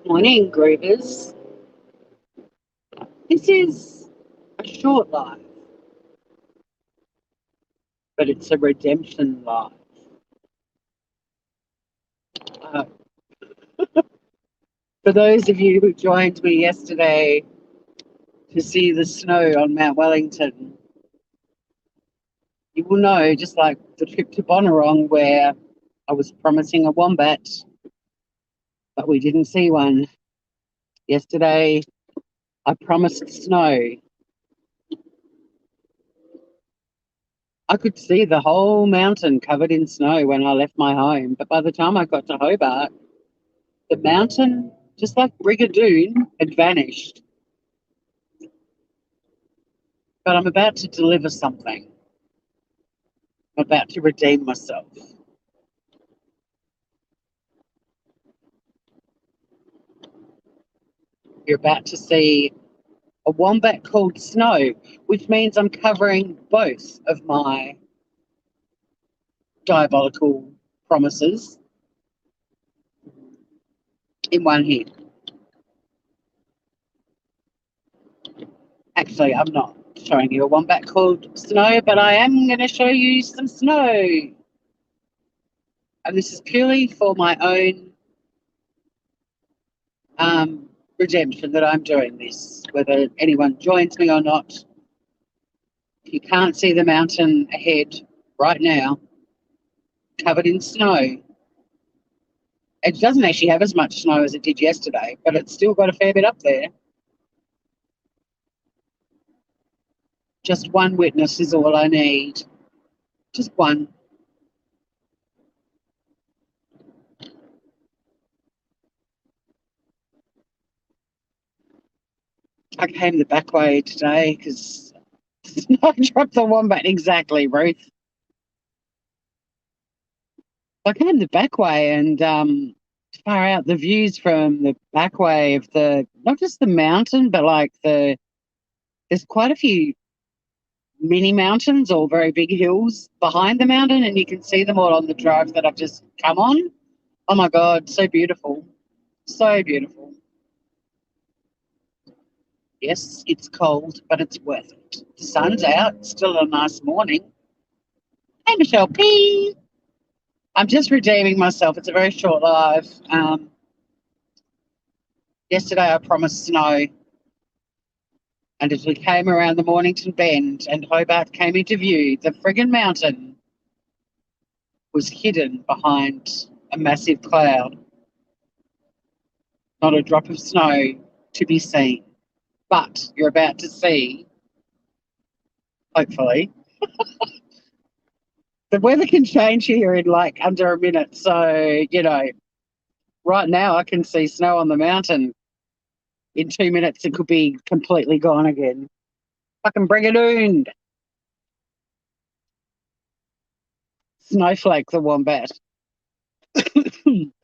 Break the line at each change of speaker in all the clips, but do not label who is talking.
Good morning, Groovers. This is a short life, but it's a redemption life. Uh, for those of you who joined me yesterday to see the snow on Mount Wellington, you will know, just like the trip to Bonnarong, where I was promising a wombat, but we didn't see one. Yesterday, I promised snow. I could see the whole mountain covered in snow when I left my home, but by the time I got to Hobart, the mountain, just like Brigadoon, had vanished. But I'm about to deliver something. I'm about to redeem myself. You're about to see a wombat called Snow, which means I'm covering both of my diabolical promises in one hit. Actually, I'm not showing you a wombat called Snow, but I am going to show you some snow. And this is purely for my own redemption that I'm doing this, whether anyone joins me or not. If you can't see the mountain ahead right now, covered in snow, it doesn't actually have as much snow as it did yesterday, but it's still got a fair bit up there. Just one witness is all I need. Just one. I came the back way today because I dropped the wombat exactly, Ruth. I came the back way and far out the views from the back way of the, not just the mountain, but like there's quite a few mini mountains or very big hills behind the mountain, and you can see them all on the drive that I've just come on. Oh my God, so beautiful. So beautiful. Yes, it's cold, but it's worth it. The sun's out. It's still a nice morning. Hey, Michelle P. I'm just redeeming myself. It's a very short live. Yesterday I promised snow, and as we came around the Mornington Bend and Hobart came into view, the friggin' mountain was hidden behind a massive cloud. Not a drop of snow to be seen. But you're about to see, hopefully, the weather can change here in like under a minute. So, right now I can see snow on the mountain. In 2 minutes, it could be completely gone again. Fucking Brigadoon. Snowflake the wombat.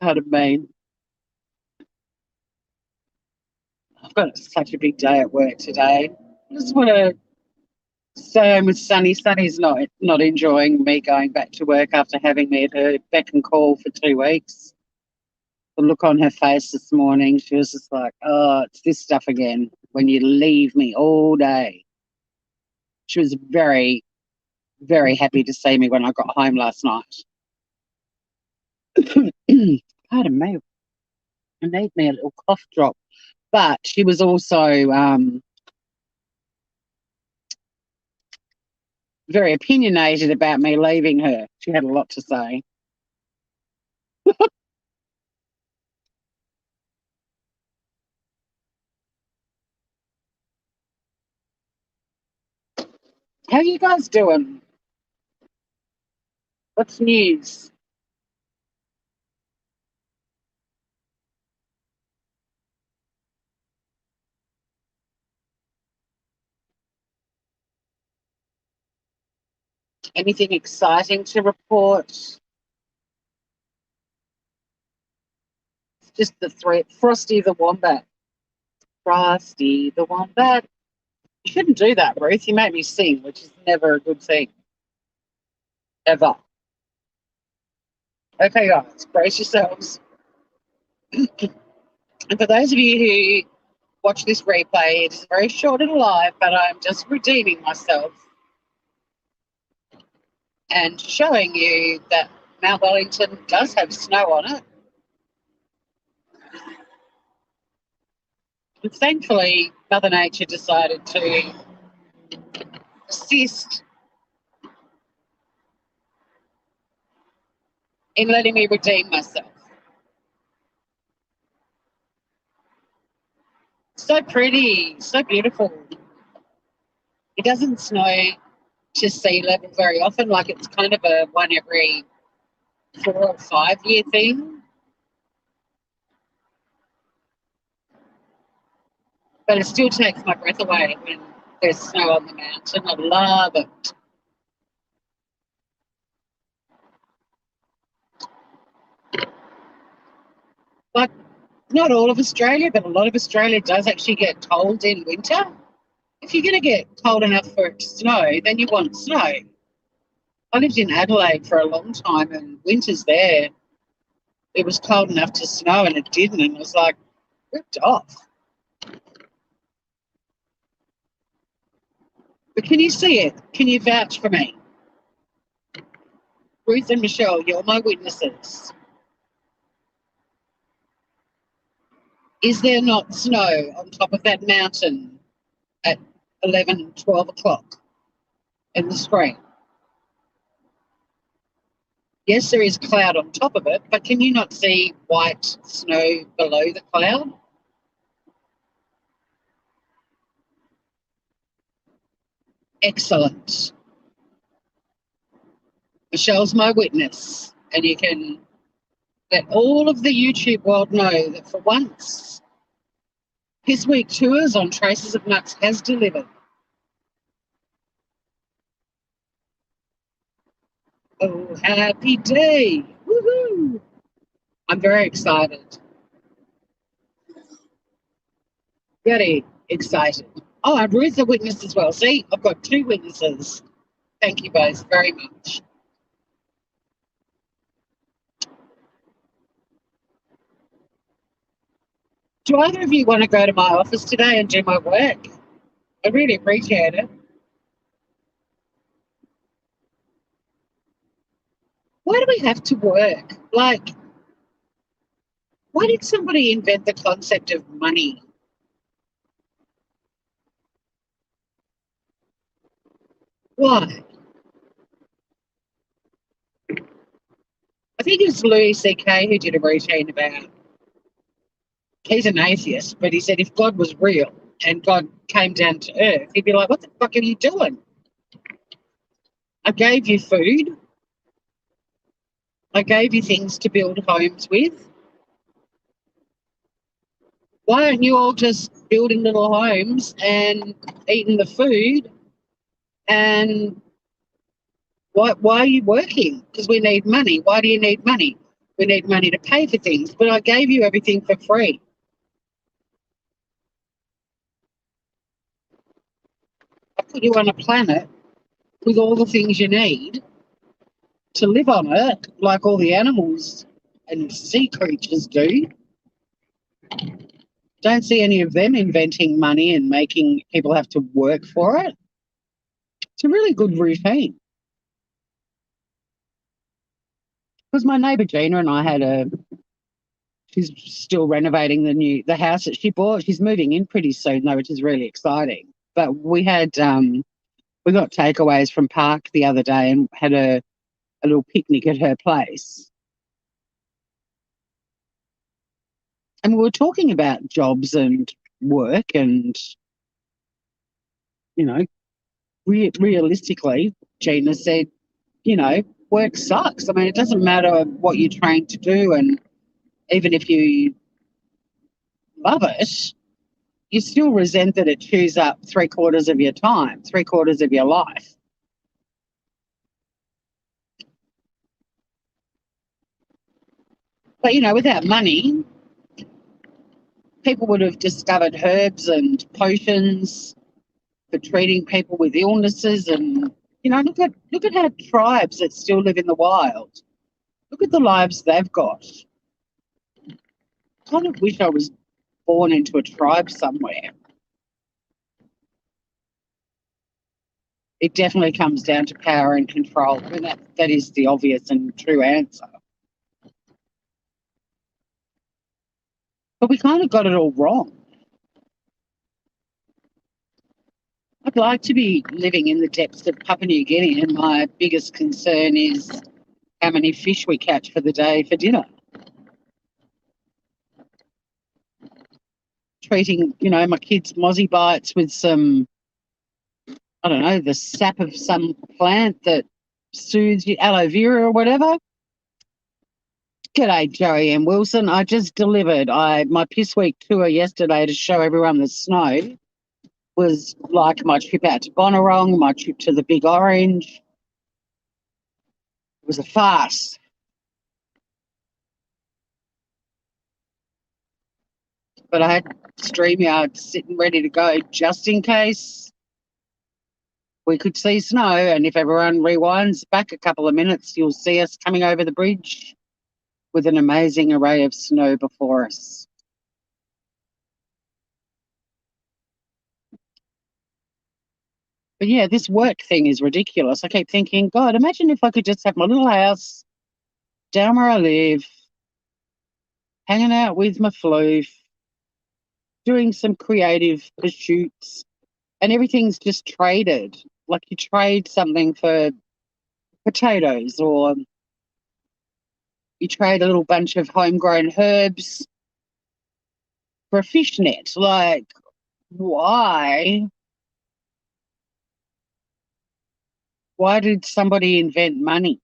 Pardon me. I've got such a big day at work today. I just want to stay home with Sunny. Sunny's not enjoying me going back to work after having me at her beck and call for 2 weeks. The look on her face this morning, she was just like, oh, it's this stuff again when you leave me all day. She was very, very happy to see me when I got home last night. Pardon me. I need me a little cough drop. But she was also very opinionated about me leaving her. She had a lot to say. How are you guys doing? What's news? Anything exciting to report? It's just the three. Frosty the Wombat. Frosty the Wombat. You shouldn't do that, Ruth. You make me sing, which is never a good thing. Ever. Okay, guys, brace yourselves. And for those of you who watch this replay, it is very short and live, but I'm just redeeming myself and showing you that Mount Wellington does have snow on it. And thankfully, Mother Nature decided to assist in letting me redeem myself. So pretty, so beautiful. It doesn't snow to sea level very often, like it's kind of a one every 4 or 5 year thing. But it still takes my breath away when there's snow on the mountain. I love it. But not all of Australia, but a lot of Australia does actually get cold in winter. If you're going to get cold enough for it to snow, then you want snow. I lived in Adelaide for a long time, and winters there, it was cold enough to snow and it didn't, and it was like ripped off. But can you see it? Can you vouch for me? Ruth and Michelle, you're my witnesses. Is there not snow on top of that mountain at 11, 12 o'clock in the spring? Yes, there is cloud on top of it, but can you not see white snow below the cloud? Excellent. Michelle's my witness, and you can let all of the YouTube world know that for once, Piss Week Tours on Traces of Nuts has delivered. Oh, happy day. Woohoo! I'm very excited. Very excited. Oh, and Ruth's a witness as well. See, I've got 2 witnesses. Thank you both very much. Do either of you want to go to my office today and do my work? I really appreciate it. Why do we have to work? Like, why did somebody invent the concept of money? Why? I think it was Louis C.K. who did a routine about, he's an atheist, but he said if God was real and God came down to earth, he'd be like, what the fuck are you doing? I gave you food. I gave you things to build homes with. Why aren't you all just building little homes and eating the food? And why are you working? Because we need money. Why do you need money? We need money to pay for things. But I gave you everything for free. I put you on a planet with all the things you need to live on it, like all the animals and sea creatures do. Don't see any of them inventing money and making people have to work for it. It's a really good routine. Because my neighbour Gina and I she's still renovating the house that she bought. She's moving in pretty soon though, which is really exciting. But we got takeaways from Park the other day and had a little picnic at her place. And we were talking about jobs and work and, you know, realistically, Gina said, you know, work sucks. I mean, it doesn't matter what you're trained to do, and even if you love it, you still resent that it chews up 3/4 of your time, 3/4 of your life. But, you know, without money, people would have discovered herbs and potions for treating people with illnesses. And, you know, look at how tribes that still live in the wild, look at the lives they've got. I kind of wish I was born into a tribe somewhere, it definitely comes down to power and control. And that is the obvious and true answer. But we kind of got it all wrong. I'd like to be living in the depths of Papua New Guinea, and my biggest concern is how many fish we catch for the day for dinner. Treating, my kids' mozzie bites with some, I don't know, the sap of some plant that soothes you, aloe vera or whatever. G'day, Joey M. Wilson. I just delivered my Piss Week tour yesterday to show everyone the snow. Was like my trip out to Bonnarong, my trip to the Big Orange. It was a farce. But I had StreamYard sitting ready to go just in case we could see snow. And if everyone rewinds back a couple of minutes, you'll see us coming over the bridge with an amazing array of snow before us. But yeah, this work thing is ridiculous. I keep thinking, God, imagine if I could just have my little house down where I live, hanging out with my floof, doing some creative pursuits, and everything's just traded. Like you trade something for potatoes, or you trade a little bunch of homegrown herbs for a fish net. Like, why? Why did somebody invent money?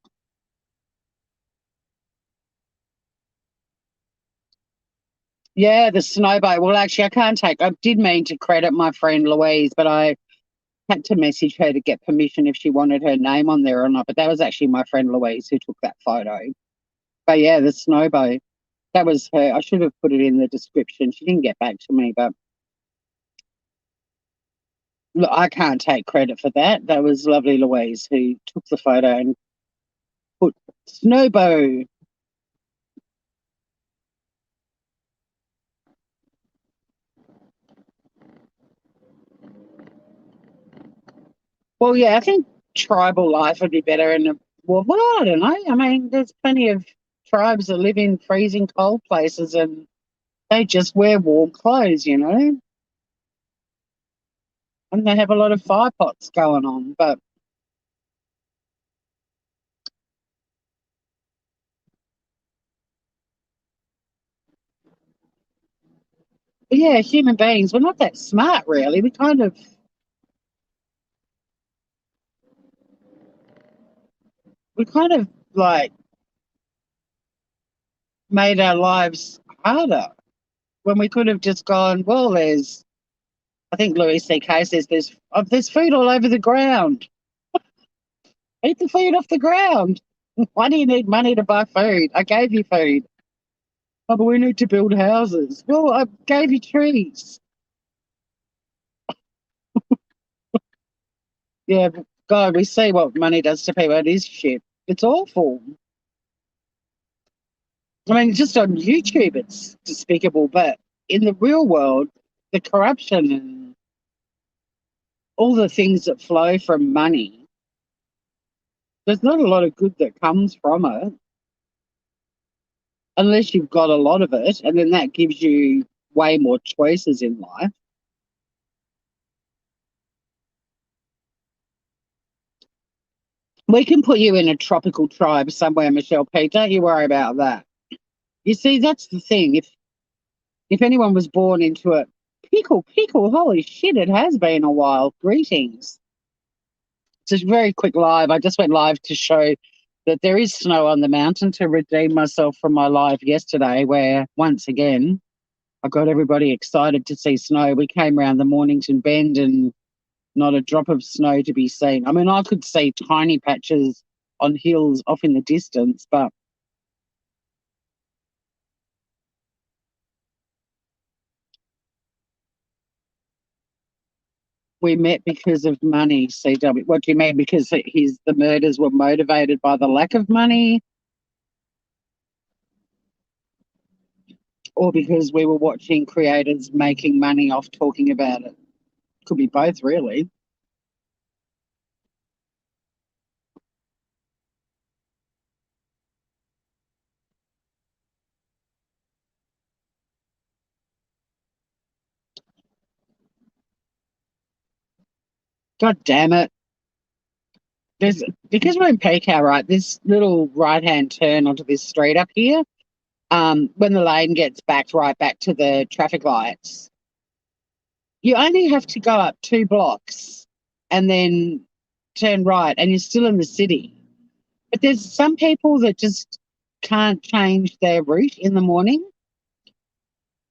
Yeah, the snowboat. Well, actually, I did mean to credit my friend Louise, but I had to message her to get permission if she wanted her name on there or not. But that was actually my friend Louise who took that photo. But yeah, the snowboat. That was her. I should have put it in the description. She didn't get back to me, but look, I can't take credit for that. That was lovely Louise who took the photo and put Snowbow. Well, yeah, I think tribal life would be better in a well, I don't know. I mean, there's plenty of tribes that live in freezing cold places and they just wear warm clothes. And they have a lot of fire pots going on. But yeah, human beings, we're not that smart, really. We kind of like made our lives harder when we could have just gone, well, I think Louis C.K. says there's food all over the ground. Eat the food off the ground. Why do you need money to buy food? I gave you food. Oh, but we need to build houses. Well, I gave you trees. Yeah, but God, we see what money does to people. It is shit. It's awful. I mean, just on YouTube, it's despicable. But in the real world, the corruption and all the things that flow from money, there's not a lot of good that comes from it unless you've got a lot of it. And then that gives you way more choices in life. We can put you in a tropical tribe somewhere, Michelle P. Don't you worry about that. You see, that's the thing. If anyone was born into it, pickle, holy shit, it has been a while. Greetings. It's a very quick live. I just went live to show that there is snow on the mountain to redeem myself from my live yesterday, where once again I got everybody excited to see snow. We came around the Mornington Bend and not a drop of snow to be seen. I mean, I could see tiny patches on hills off in the distance, but we met because of money, CW. What do you mean? Because the murders were motivated by the lack of money? or because we were watching creators making money off talking about it. Could be both, really. God damn it. There's because we're in PayCal, right? This little right hand turn onto this street up here, when the lane gets backed right back to the traffic lights, you only have to go up 2 blocks and then turn right, and you're still in the city. But there's some people that just can't change their route in the morning.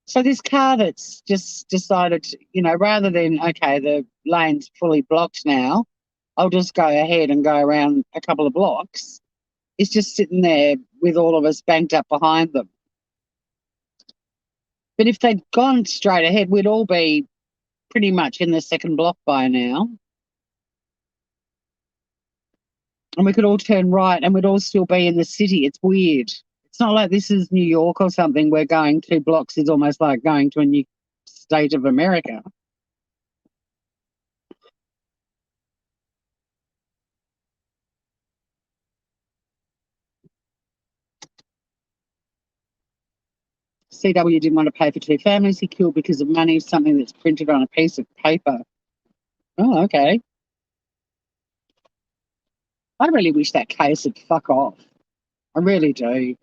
So this car that's just decided to, rather than, okay, the lane's fully blocked now, I'll just go ahead and go around a couple of blocks, is just sitting there with all of us banked up behind them. But if they'd gone straight ahead, we'd all be pretty much in the second block by now. And we could all turn right and we'd all still be in the city. It's weird. It's not like this is New York or something where going 2 blocks is almost like going to a new state of America. CW didn't want to pay for 2 families. He killed because of money, something that's printed on a piece of paper. Oh, okay. I really wish that case would fuck off. I really do.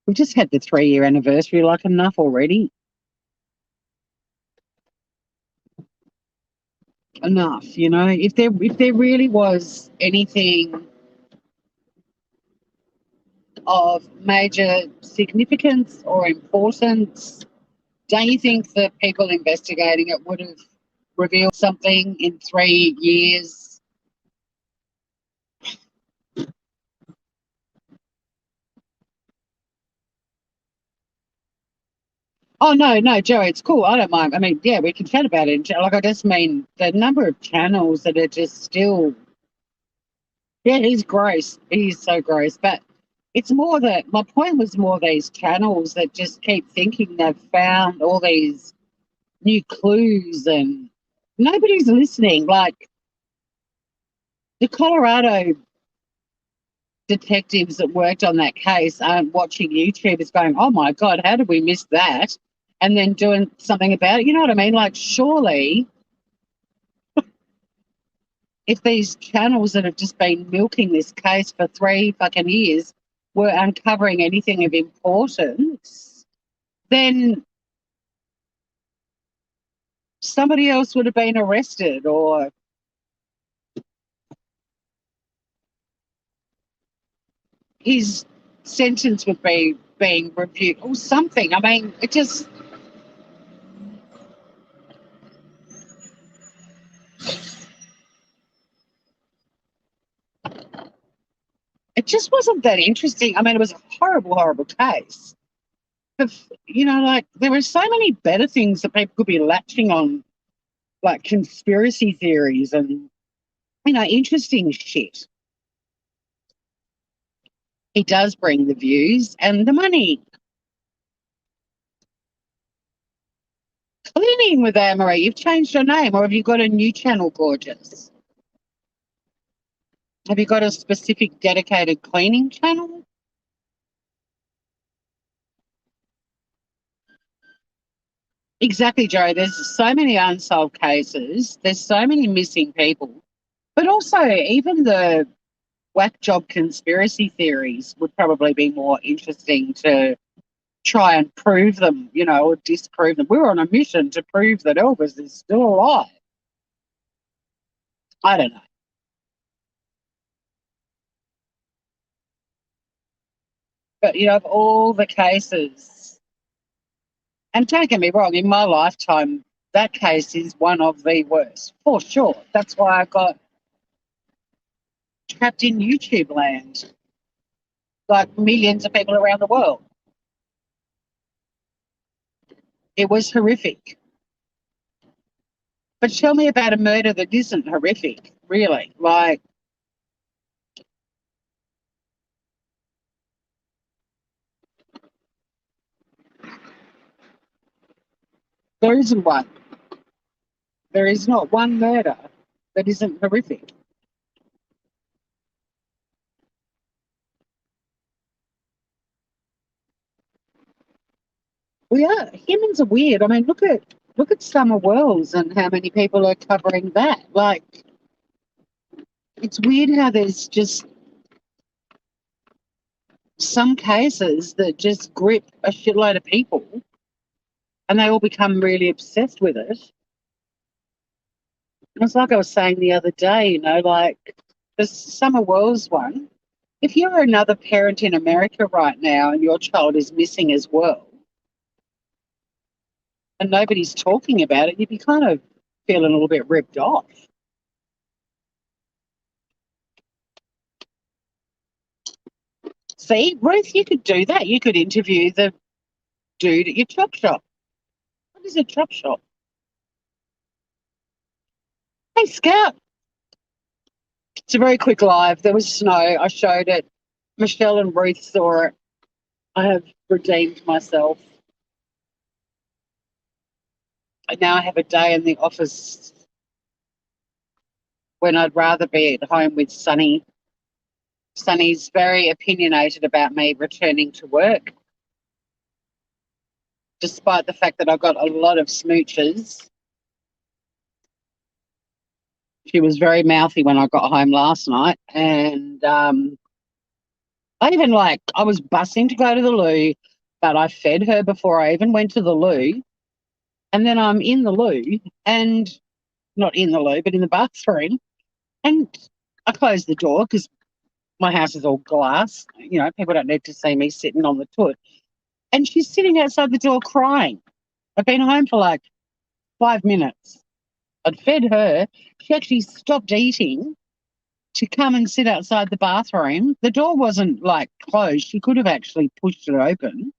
We've just had the 3-year anniversary, like enough already. Enough, if there really was anything of major significance or importance, don't you think the people investigating it would have revealed something in 3 years? Oh, no, Joe, it's cool. I don't mind. I mean, yeah, we can chat about it. Like, I just mean the number of channels that are just still, yeah, he's gross. He's so gross. But it's more that my point was more these channels that just keep thinking they've found all these new clues and nobody's listening. Like the Colorado detectives that worked on that case aren't watching YouTube. It's going, oh my God, how did we miss that? And then doing something about it. You know what I mean? Like, surely if these channels that have just been milking this case for 3 fucking years were uncovering anything of importance, then somebody else would have been arrested or his sentence would be being reviewed or something. I mean, it just wasn't that interesting. I mean, it was a horrible, horrible case. But, like there were so many better things that people could be latching on, like conspiracy theories and, interesting shit. He does bring the views and the money. Cleaning with Anne-Marie, you've changed your name, or have you got a new channel, gorgeous? Have you got a specific dedicated cleaning channel? Exactly, Joe. There's so many unsolved cases. There's so many missing people. But also, even the whack job conspiracy theories would probably be more interesting to try and prove them, or disprove them. We're on a mission to prove that Elvis is still alive. I don't know. But, of all the cases, and don't get me wrong, in my lifetime, that case is one of the worst, for sure. That's why I got trapped in YouTube land, like millions of people around the world. It was horrific. But tell me about a murder that isn't horrific, really. Like, There isn't one. There is not one murder that isn't horrific. We are humans are weird. I mean, look at Summer Wells and how many people are covering that. Like, it's weird how there's just some cases that just grip a shitload of people, and they all become really obsessed with it. And it's like I was saying the other day, like the Summer Wells one. If you're another parent in America right now and your child is missing as well, and nobody's talking about it, you'd be kind of feeling a little bit ripped off. See, Ruth, you could do that. You could interview the dude at your chop shop. What is a chop shop? Hey, Scout. It's a very quick live. There was snow. I showed it. Michelle and Ruth saw it. I have redeemed myself. And now I have a day in the office when I'd rather be at home with Sunny. Sunny's very opinionated about me returning to work, despite the fact that I got a lot of smooches. She was very mouthy when I got home last night, and I was bussing to go to the loo, but I fed her before I even went to the loo, and then I'm in the loo, and not in the loo, but in the bathroom, and I closed the door because my house is all glass. People don't need to see me sitting on the toilet. And she's sitting outside the door crying. I've been home for like 5 minutes. I'd fed her. She actually stopped eating to come and sit outside the bathroom. The door wasn't like closed. She could have actually pushed it open.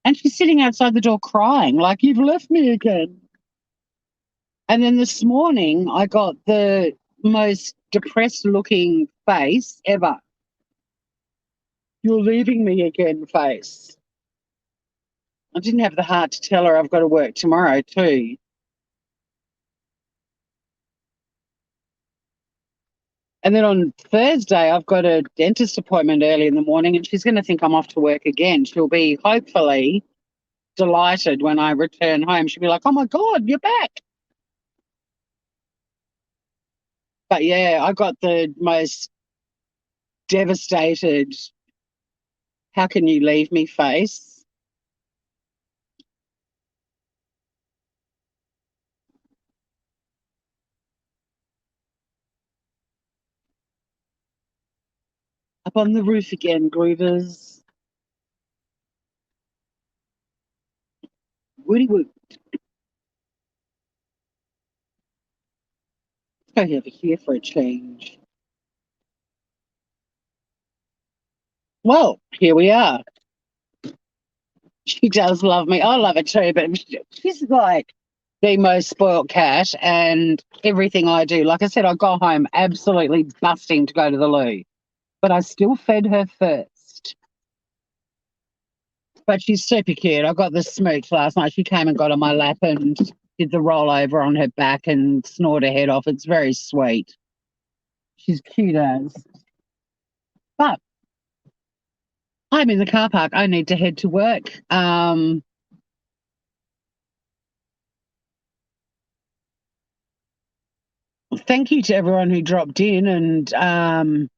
And she's sitting outside the door crying, like, you've left me again. And then this morning, I got the most depressed looking face ever. You're leaving me again face. I didn't have the heart to tell her I've got to work tomorrow too. And then on Thursday, I've got a dentist appointment early in the morning, and she's going to think I'm off to work again. She'll be hopefully delighted when I return home. She'll be like, oh my God, you're back. But yeah, I got the most devastated, how can you leave me face. Up on the roof again, Groovers. Woody wood. Let's go over here for a change. Well, here we are. She does love me. I love her too, but she's like the most spoiled cat, and everything I do. Like I said, I got home absolutely busting to go to the loo, but I still fed her first. But she's super cute. I got the smooch last night. She came and got on my lap and did the roll over on her back and snored her head off. It's very sweet. She's cute as. But I'm in the car park. I need to head to work. Thank you to everyone who dropped in and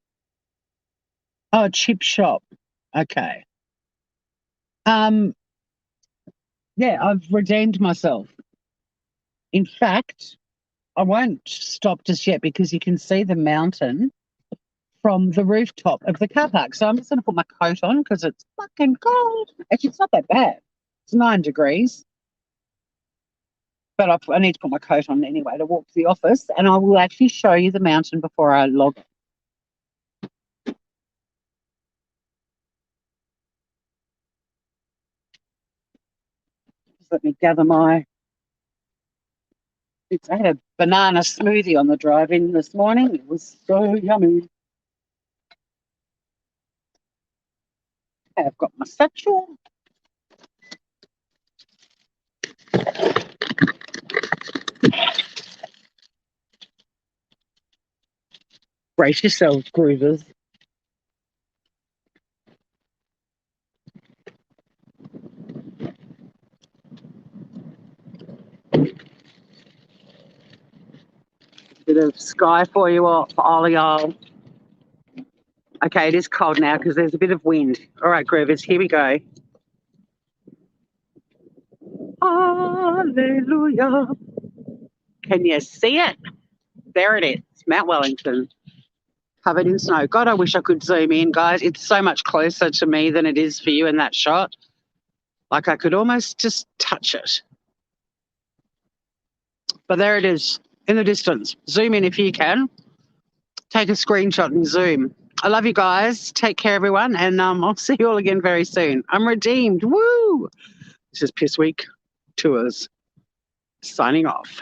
chip shop. Okay. Yeah, I've redeemed myself. In fact, I won't stop just yet because you can see the mountain from the rooftop of the car park. So I'm just going to put my coat on because it's fucking cold. Actually, it's not that bad. It's 9 degrees. But I need to put my coat on anyway to walk to the office, and I will actually show you the mountain before I log. Just let me gather my. I had a banana smoothie on the drive-in this morning. It was so yummy. I've got my satchel. Brace yourselves, groovers. Bit of sky for you all, for all of y'all. Okay, it is cold now because there's a bit of wind. All right, groovers, here we go. Hallelujah. Can you see it? There it is, Mount Wellington, covered in snow. God, I wish I could zoom in, guys. It's so much closer to me than it is for you in that shot. Like I could almost just touch it. But there it is in the distance. Zoom in if you can. Take a screenshot and zoom. I love you guys. Take care, everyone. And I'll see you all again very soon. I'm redeemed. Woo! This is Piss Week Tours. Signing off.